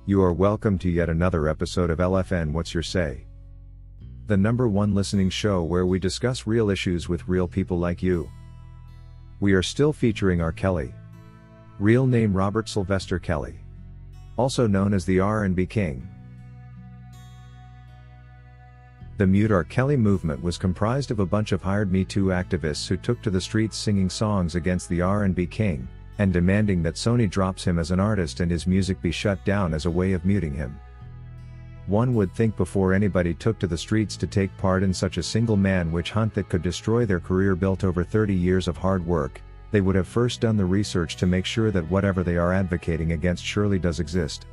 You are welcome to yet another episode of LFN What's Your Say? The #1 listening show where we discuss real issues with real people like you. We are still featuring R. Kelly. Real name Robert Sylvester Kelly. Also known as the R&B King. The Mute R. Kelly movement was comprised of a bunch of hired Me Too activists who took to the streets singing songs against the R&B King, and demanding that Sony drops him as an artist and his music be shut down as a way of muting him. One would think before anybody took to the streets to take part in such a single-man witch hunt that could destroy their career built over 30 years of hard work, they would have first done the research to make sure that whatever they are advocating against surely does exist.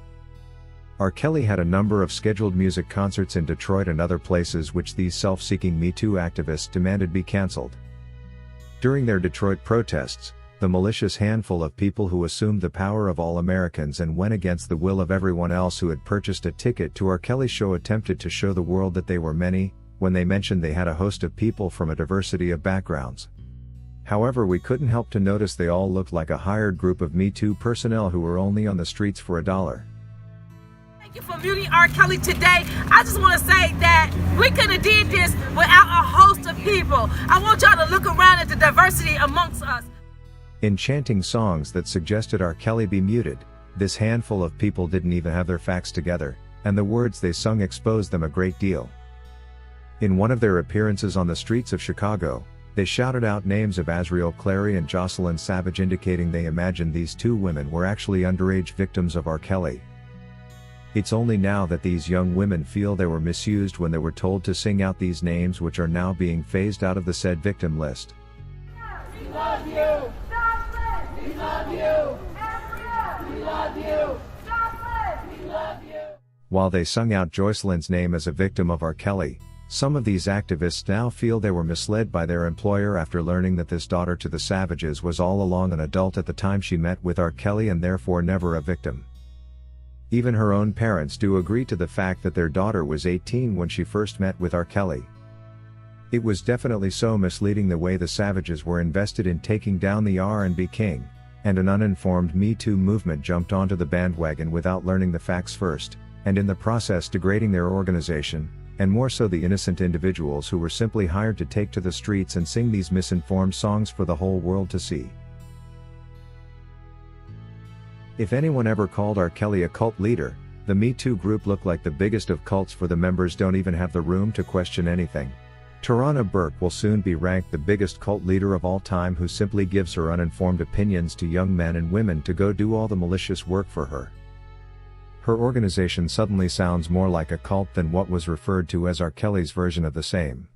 R. Kelly had a number of scheduled music concerts in Detroit and other places which these self-seeking Me Too activists demanded be cancelled. During their Detroit protests, the malicious handful of people who assumed the power of all Americans and went against the will of everyone else who had purchased a ticket to R. Kelly's show attempted to show the world that they were many, when they mentioned they had a host of people from a diversity of backgrounds. However, we couldn't help to notice they all looked like a hired group of Me Too personnel who were only on the streets for $1. Thank you for muting R. Kelly today. I just want to say that we could have did this without a host of people. I want y'all to look around at the diversity amongst us. In chanting songs that suggested R. Kelly be muted, this handful of people didn't even have their facts together, and the words they sung exposed them a great deal. In one of their appearances on the streets of Chicago, they shouted out names of Azriel Clary and Jocelyn Savage, indicating they imagined these two women were actually underage victims of R. Kelly. It's only now that these young women feel they were misused when they were told to sing out these names, which are now being phased out of the said victim list. We love you! Jocelyn! We love you! Andrea! We love you! Jocelyn! We love you! While they sung out Jocelyn's name as a victim of R. Kelly, some of these activists now feel they were misled by their employer after learning that this daughter to the Savages was all along an adult at the time she met with R. Kelly and therefore never a victim. Even her own parents do agree to the fact that their daughter was 18 when she first met with R. Kelly. It was definitely so misleading the way the Savages were invested in taking down the R&B King, and an uninformed Me Too movement jumped onto the bandwagon without learning the facts first, and in the process degrading their organization, and more so the innocent individuals who were simply hired to take to the streets and sing these misinformed songs for the whole world to see. If anyone ever called R. Kelly a cult leader, the Me Too group looked like the biggest of cults, for the members don't even have the room to question anything. Tarana Burke will soon be ranked the biggest cult leader of all time, who simply gives her uninformed opinions to young men and women to go do all the malicious work for her. Her organization suddenly sounds more like a cult than what was referred to as R. Kelly's version of the same.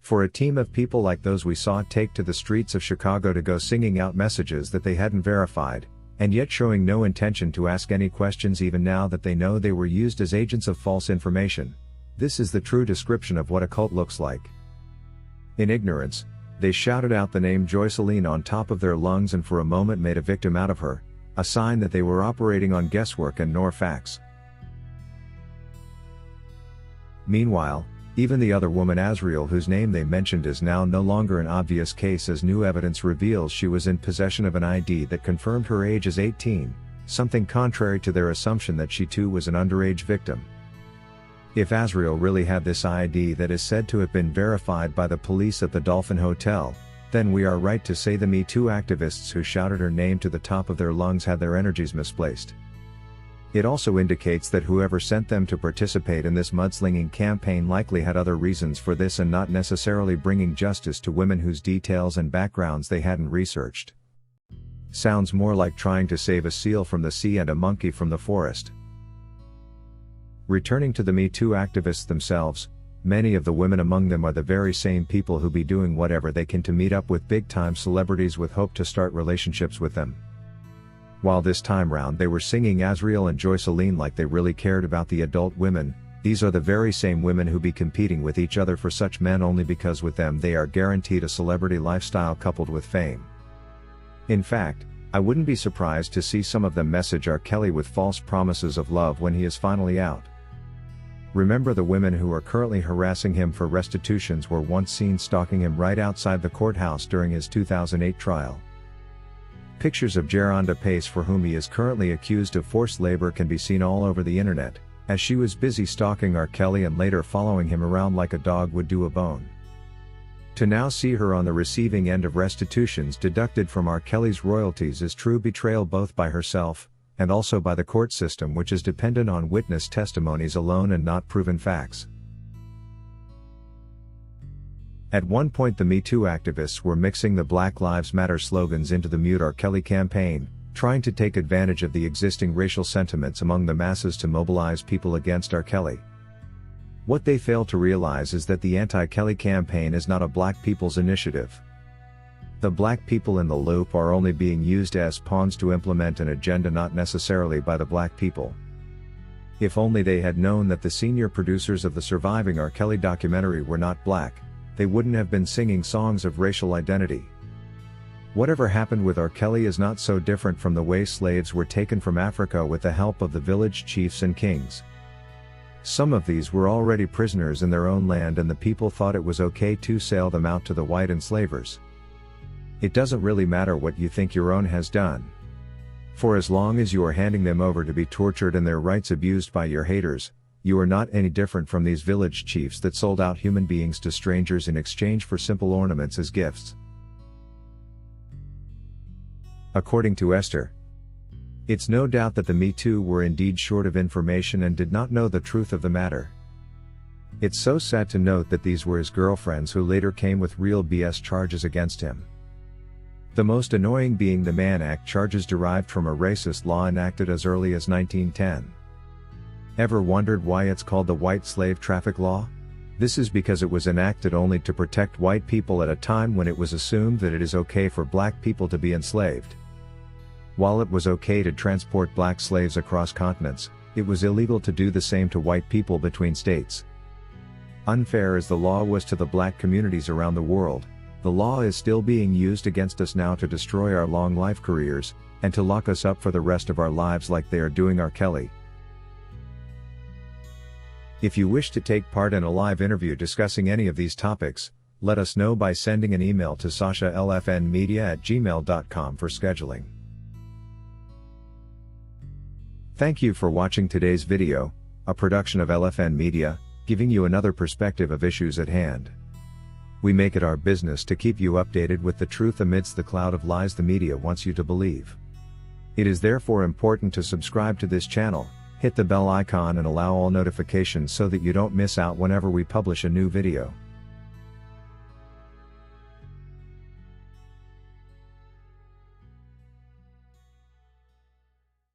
For a team of people like those we saw take to the streets of Chicago to go singing out messages that they hadn't verified, and yet showing no intention to ask any questions even now that they know they were used as agents of false information, this is the true description of what a cult looks like. In ignorance, they shouted out the name Jocelyn on top of their lungs and for a moment made a victim out of her, a sign that they were operating on guesswork and nor facts. Meanwhile, even the other woman, Azriel, whose name they mentioned, is now no longer an obvious case, as new evidence reveals she was in possession of an ID that confirmed her age as 18, something contrary to their assumption that she too was an underage victim. If Azriel really had this ID that is said to have been verified by the police at the Dolphin Hotel, then we are right to say the Me Too activists who shouted her name to the top of their lungs had their energies misplaced. It also indicates that whoever sent them to participate in this mudslinging campaign likely had other reasons for this and not necessarily bringing justice to women whose details and backgrounds they hadn't researched. Sounds more like trying to save a seal from the sea and a monkey from the forest. Returning to the Me Too activists themselves, many of the women among them are the very same people who be doing whatever they can to meet up with big-time celebrities with hope to start relationships with them. While this time round they were singing Azriel and Jocelyn like they really cared about the adult women, these are the very same women who be competing with each other for such men only because with them they are guaranteed a celebrity lifestyle coupled with fame. In fact, I wouldn't be surprised to see some of them message R. Kelly with false promises of love when he is finally out. Remember, the women who are currently harassing him for restitutions were once seen stalking him right outside the courthouse during his 2008 trial. Pictures of Geronda Pace, for whom he is currently accused of forced labor, can be seen all over the internet, as she was busy stalking R. Kelly and later following him around like a dog would do a bone. To now see her on the receiving end of restitutions deducted from R. Kelly's royalties is true betrayal, both by herself, and also by the court system, which is dependent on witness testimonies alone and not proven facts. At one point, the Me Too activists were mixing the Black Lives Matter slogans into the Mute R. Kelly campaign, trying to take advantage of the existing racial sentiments among the masses to mobilize people against R. Kelly. What they fail to realize is that the anti-Kelly campaign is not a black people's initiative. The black people in the loop are only being used as pawns to implement an agenda, not necessarily by the black people. If only they had known that the senior producers of the surviving R. Kelly documentary were not black, they wouldn't have been singing songs of racial identity. Whatever happened with R. Kelly is not so different from the way slaves were taken from Africa with the help of the village chiefs and kings. Some of these were already prisoners in their own land, and the people thought it was okay to sell them out to the white enslavers. It doesn't really matter what you think your own has done. For as long as you are handing them over to be tortured and their rights abused by your haters, you are not any different from these village chiefs that sold out human beings to strangers in exchange for simple ornaments as gifts. According to Esther, it's no doubt that the Me Too were indeed short of information and did not know the truth of the matter. It's so sad to note that these were his girlfriends who later came with real BS charges against him. The most annoying being the Mann Act charges derived from a racist law enacted as early as 1910. Ever wondered why it's called the White Slave Traffic Law? This is because it was enacted only to protect white people at a time when it was assumed that it is okay for black people to be enslaved. While it was okay to transport black slaves across continents, it was illegal to do the same to white people between states. Unfair as the law was to the black communities around the world, the law is still being used against us now to destroy our long life careers, and to lock us up for the rest of our lives like they are doing R. Kelly. If you wish to take part in a live interview discussing any of these topics, let us know by sending an email to sashalfnmedia@gmail.com for scheduling. Thank you for watching today's video, a production of LFN Media, giving you another perspective of issues at hand. We make it our business to keep you updated with the truth amidst the cloud of lies the media wants you to believe. It is therefore important to subscribe to this channel, hit the bell icon and allow all notifications so that you don't miss out whenever we publish a new video.